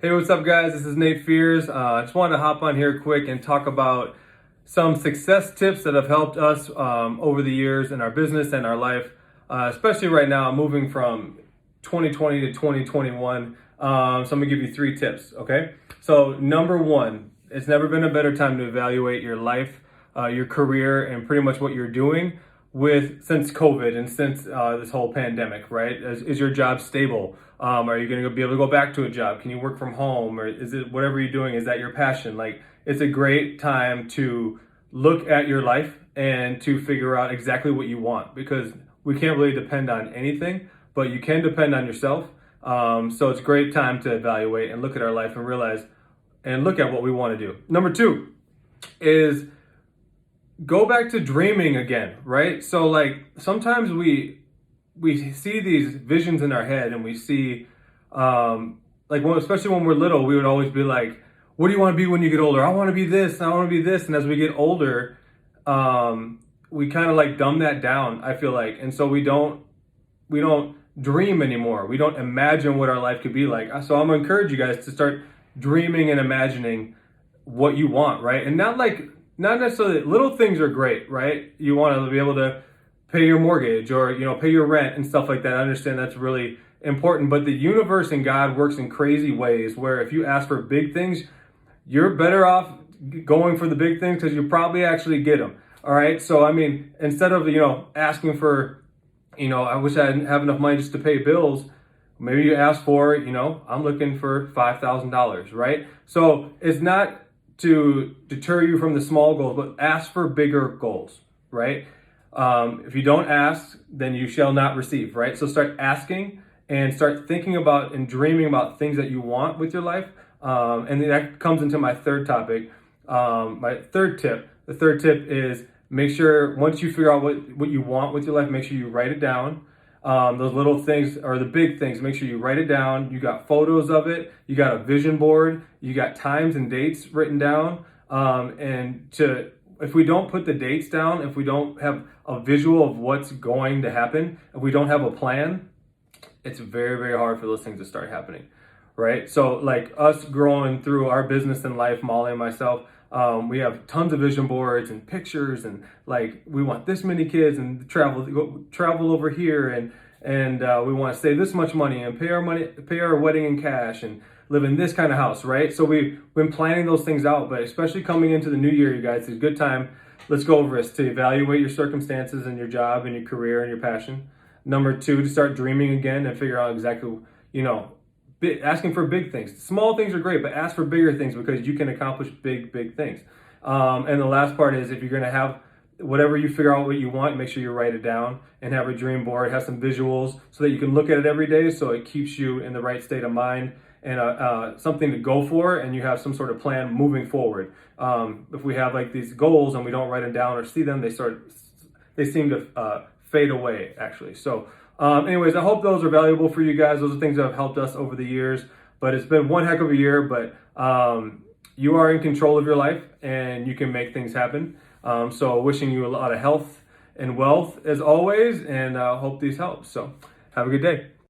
Hey, what's up, guys? This is Nate Fears. I just wanted to hop on here quick and talk about some success tips that have helped us over the years in our business and our life, especially right now, moving from 2020 to 2021. So I'm gonna give you 3 tips, okay? So number one, it's never been a better time to evaluate your life, your career, and pretty much what you're doing since COVID and since this whole pandemic, right? Is your job stable? Are you going to be able to go back to a job? Can you work from home? Or is it whatever you're doing? Is that your passion? Like, it's a great time to look at your life and to figure out exactly what you want, because we can't really depend on anything, but you can depend on yourself. So it's a great time to evaluate and look at our life and realize and look at what we want to do. Number 2 is go back to dreaming again, right? So like sometimes we see these visions in our head, and we see especially when we're little, we would always be like, what do you want to be when you get older? I want to be this, I want to be this. And as we get older, we kind of like dumb that down, I feel like. And so we don't dream anymore. We don't imagine what our life could be like. So I'm gonna encourage you guys to start dreaming and imagining what you want, right? And not necessarily, little things are great, right? You want to be able to pay your mortgage or, pay your rent and stuff like that. I understand that's really important, but the universe and God works in crazy ways where if you ask for big things, you're better off going for the big things because you probably actually get them. All right. So, I mean, instead of, asking for, I wish I didn't have enough money just to pay bills, maybe you ask for, I'm looking for $5,000, right? So it's not to deter you from the small goals, but ask for bigger goals, right? If you don't ask, then you shall not receive, right? So start asking and start thinking about and dreaming about things that you want with your life. And that comes into my third topic. My third tip. The third tip is make sure once you figure out what you want with your life, make sure you write it down. Those little things or the big things, make sure you write it down. You got photos of it. You got a vision board. You got times and dates written down. If we don't put the dates down, if we don't have a visual of what's going to happen, if we don't have a plan, it's very, very hard for those things to start happening, right? So like us growing through our business and life, Molly and myself, we have tons of vision boards and pictures, and like we want this many kids and travel over here, and we want to save this much money and pay our wedding in cash and live in this kind of house, right? So we've been planning those things out, but especially coming into the new year, you guys, it's a good time. Let's go over this to evaluate your circumstances and your job and your career and your passion. Number 2, to start dreaming again and figure out exactly, asking for big things. Small things are great, but ask for bigger things because you can accomplish big, big things. And the last part is if you're going to have whatever you figure out what you want, make sure you write it down and have a dream board, have some visuals so that you can look at it every day so it keeps you in the right state of mind and something to go for, and you have some sort of plan moving forward. If we have like these goals and we don't write them down or see them, they seem to fade away actually. So anyways, I hope those are valuable for you guys. Those are things that have helped us over the years, but it's been one heck of a year, but you are in control of your life and you can make things happen. So wishing you a lot of health and wealth as always, and hope these help. So have a good day.